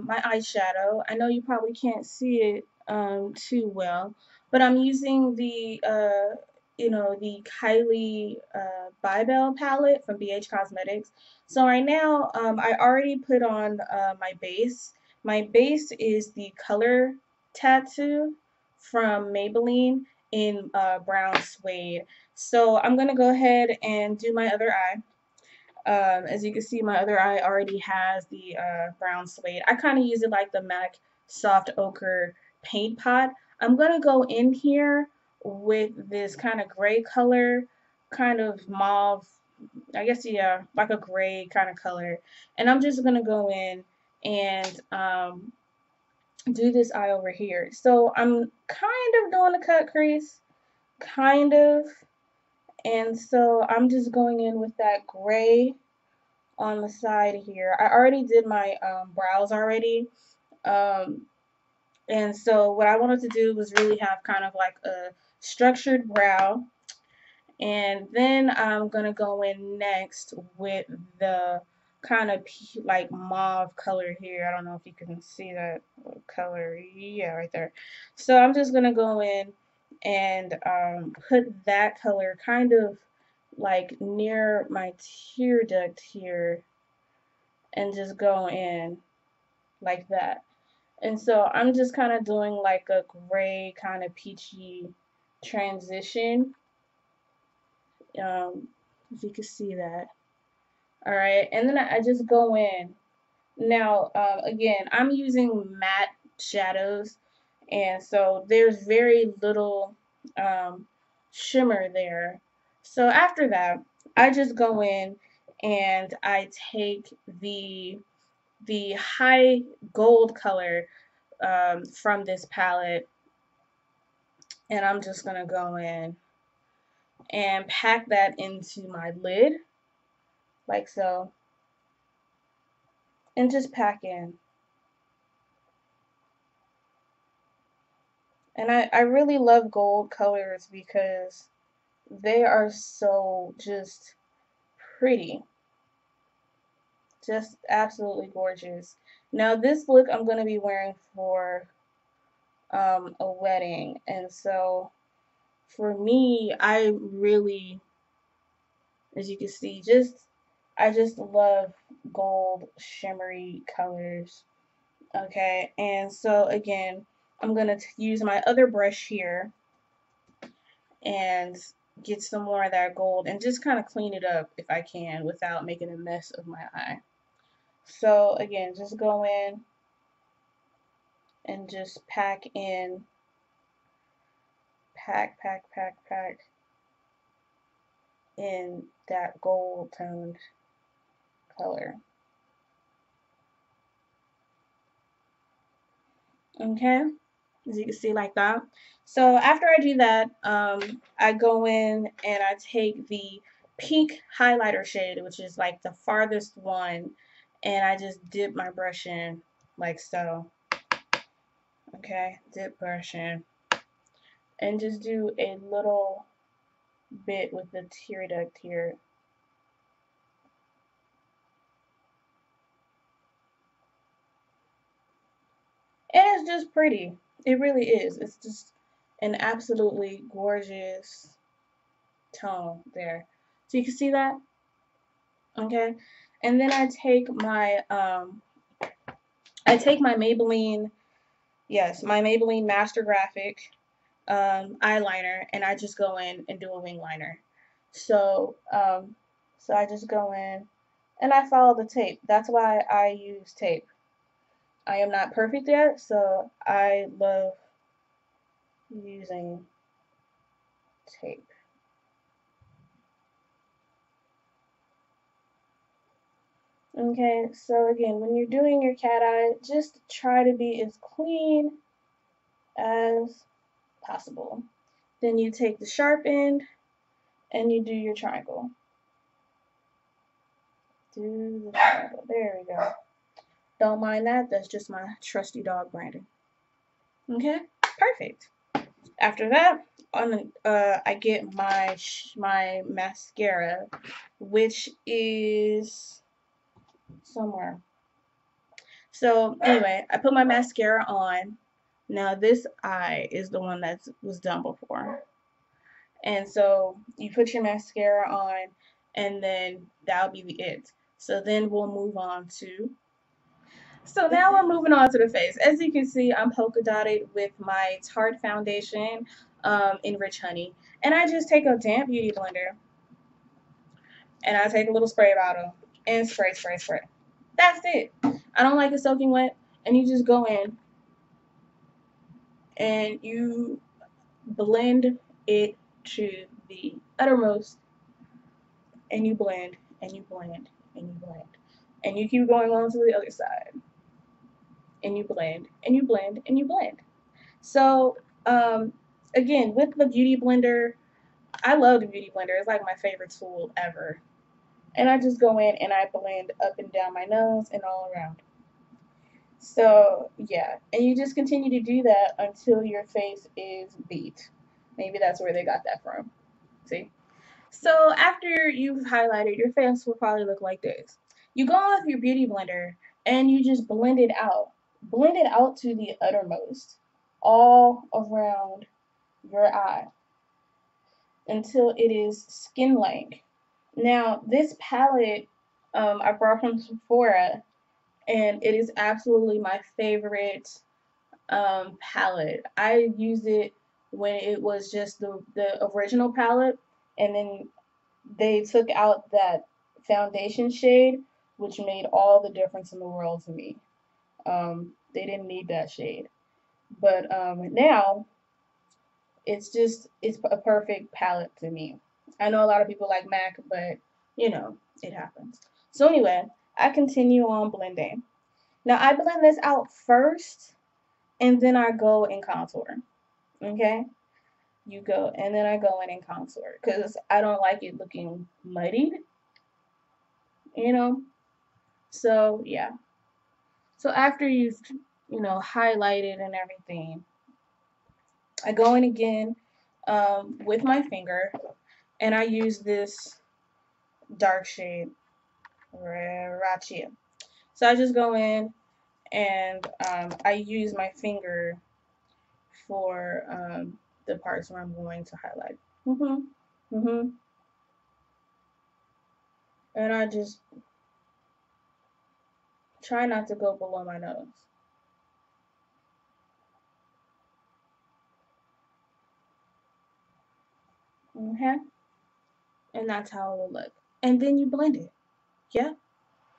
my eyeshadow. I know you probably can't see it too well, but I'm using the the Kylie Bybel palette from BH Cosmetics. So right now, I already put on my base. My base is the Color Tattoo from Maybelline in brown suede. So I'm gonna go ahead and do my other eye. As you can see, my other eye already has the brown suede. I kind of use it like the MAC Soft Ochre paint pot. I'm going to go in here with this kind of gray color, kind of mauve, I guess, yeah, like a gray kind of color. And I'm just going to go in and do this eye over here. So I'm kind of doing a cut crease, kind of. And so I'm just going in with that gray on the side here. I already did my brows already. Um, and so what I wanted to do was really have kind of like a structured brow. And then I'm going to go in next with the kind of like mauve color here. I don't know if you can see that color. Yeah, right there. So I'm just going to go in and put that color kind of like near my tear duct here and just go in like that. And so I'm just kind of doing like a gray kind of peachy transition. If you can see that. All right, and then I just go in. Now, again, I'm using matte shadows, and so there's very little shimmer there. So after that, I just go in and I take the high gold color from this palette, and I'm just gonna go in and pack that into my lid like so, and just pack in. And I really love gold colors because they are so just pretty, just absolutely gorgeous. Now this look I'm gonna be wearing for a wedding, and so for me, I really, as you can see, I just love gold shimmery colors. Okay, and so again, I'm gonna use my other brush here and get some more of that gold and just kind of clean it up if I can without making a mess of my eye. So again, just go in and just pack in, pack in that gold toned color. Okay, as you can see like that. So after I do that, I go in and I take the pink highlighter shade, which is like the farthest one, and I just dip my brush in like so. Okay, dip brush in, and just do a little bit with the tear duct here. And it's just pretty. It really is. It's just an absolutely gorgeous tone there. So you can see that? Okay. And then I take my Maybelline, yes, my Maybelline Master Graphic eyeliner, and I just go in and do a wing liner. So so I just go in and I follow the tape. That's why I use tape. I am not perfect yet, so I love using tape. Okay, so again, when you're doing your cat eye, just try to be as clean as possible. Then you take the sharp end and you do your triangle. Do the triangle. There we go. Don't mind that. That's just my trusty dog Brandon. Okay, perfect. After that, I get my mascara, which is somewhere. So anyway, I put my mascara on. Now this eye is the one that was done before. And so you put your mascara on, and then that'll be the it. So then we'll move on to. So now we're moving on to the face. As you can see, I'm polka dotted with my Tarte foundation in Rich Honey. And I just take a damp beauty blender and I take a little spray bottle and spray, spray, spray. That's it. I don't like it soaking wet. And you just go in and you blend it to the uttermost, and you blend and you blend and you blend. And you keep going on to the other side, and you blend and you blend and you blend. So, again, with the beauty blender, I love the beauty blender. It's like my favorite tool ever. And I just go in and I blend up and down my nose and all around. So, yeah. And you just continue to do that until your face is beat. Maybe that's where they got that from. See? So, after you've highlighted, your face will probably look like this. You go on with your beauty blender and you just blend it out. Blend it out to the uttermost, all around your eye until it is skin like. Now, this palette I brought from Sephora, and it is absolutely my favorite palette. I used it when it was just the original palette, and then they took out that foundation shade, which made all the difference in the world to me. They didn't need that shade. But now it's a perfect palette to me. I know a lot of people like MAC, but it happens. So anyway, I continue on blending. Now I blend this out first, and then I go in contour. Okay, you go, and then I go in and contour because I don't like it looking muddied. You know. So yeah. So after you've highlighted and everything, I go in again with my finger, and I use this dark shade Rachi. So I just go in and I use my finger for the parts where I'm going to highlight. Mhm. Mhm. And I just try not to go below my nose. Okay. And that's how it will look. And then you blend it. Yeah.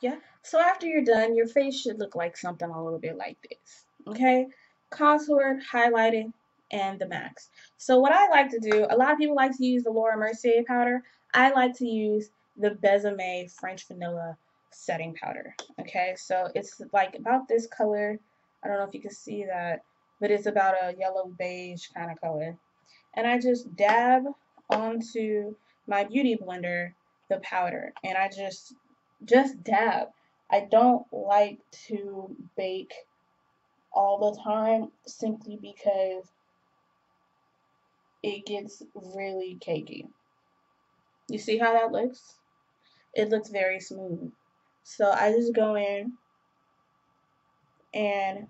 Yeah. So after you're done, your face should look like something a little bit like this. Okay? Contoured, highlighted, and the max. So what I like to do, a lot of people like to use the Laura Mercier powder. I like to use the Besame French Vanilla setting powder. Okay? So it's like about this color. I don't know if you can see that, but it's about a yellow beige kind of color. And I just dab onto my beauty blender the powder, and I just dab. I don't like to bake all the time simply because it gets really cakey. You see how that looks? It looks very smooth. So I just go in and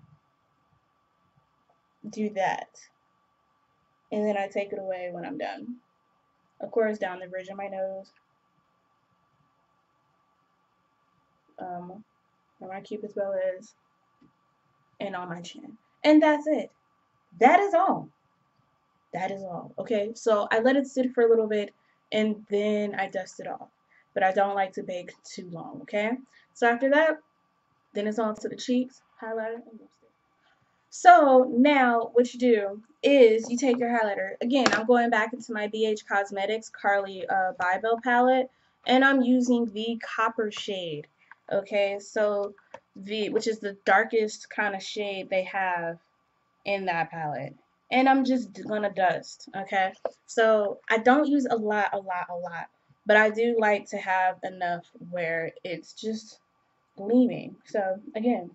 do that. And then I take it away when I'm done. Of course, down the bridge of my nose, where my cupid's bow is, and on my chin. And that's it. That is all. That is all. Okay, so I let it sit for a little bit and then I dust it off. But I don't like to bake too long, okay? So after that, then it's on to the cheeks, highlighter, and lipstick. So now what you do is you take your highlighter. Again, I'm going back into my BH Cosmetics Carly Bybel palette, and I'm using the copper shade. Okay, so which is the darkest kind of shade they have in that palette. And I'm just gonna dust, okay? So I don't use a lot, but I do like to have enough where it's just gleaming. So again,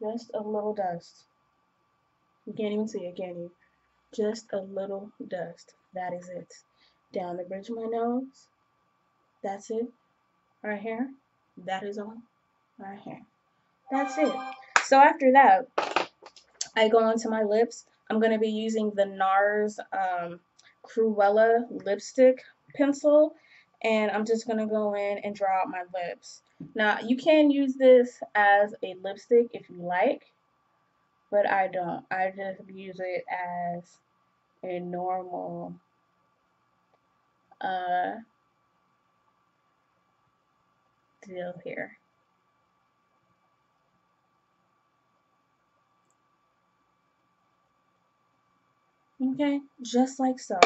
just a little dust. You can't even see it, can you? Just a little dust. That is it. Down the bridge of my nose. That's it. Right here. That is all. Right here. That's it. So after that, I go onto my lips. I'm going to be using the NARS Cruella lipstick pencil, and I'm just going to go in and draw out my lips. Now, you can use this as a lipstick if you like, but I don't. I just use it as a normal uh, deal here. Okay, just like so.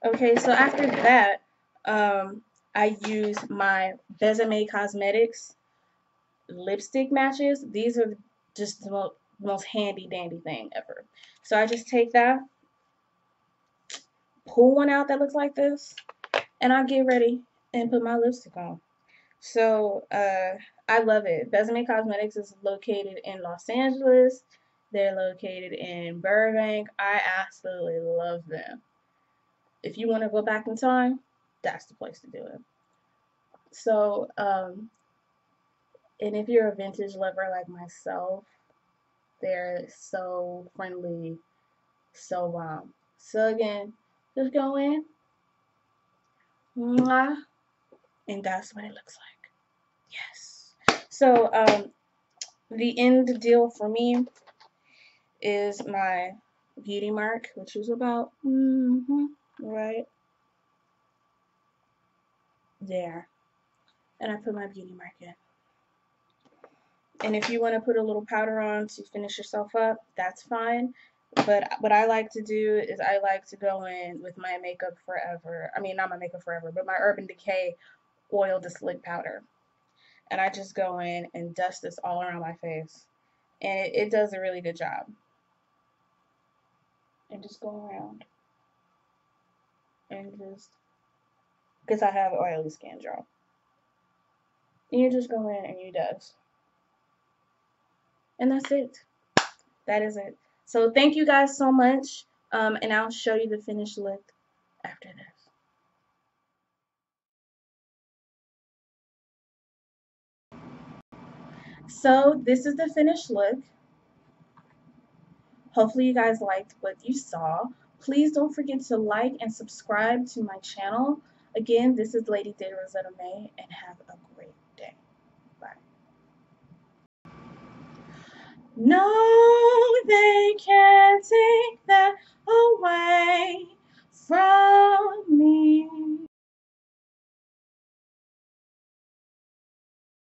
Okay, so after that, I use my Besame Cosmetics lipstick matches. These are just the most handy dandy thing ever. So I just take that, pull one out that looks like this, and I get ready and put my lipstick on. So I love it. Besame Cosmetics is located in Los Angeles. They're located in Burbank. I absolutely love them. If you want to go back in time, that's the place to do it. So, and if you're a vintage lover like myself, they're so friendly, so bomb. So again, just go in, mwah, and that's what it looks like. Yes. So, the end deal for me is my beauty mark, which is about right there, and I put my beauty mark in. And if you want to put a little powder on to finish yourself up, that's fine. But what I like to do is I like to go in with my Makeup Forever. I mean, not my Makeup Forever, but my Urban Decay Oil to Slick Powder. And I just go in and dust this all around my face. And it does a really good job. And just go around and just, because I have oily skin, y'all. And you just go in and you dust. And that's it. That is it. So thank you guys so much. And I'll show you the finished look after this. So this is the finished look. Hopefully you guys liked what you saw. Please don't forget to like and subscribe to my channel. Again, this is Ladydayrossettamae, and have a great day. Bye. No, they can't take that away from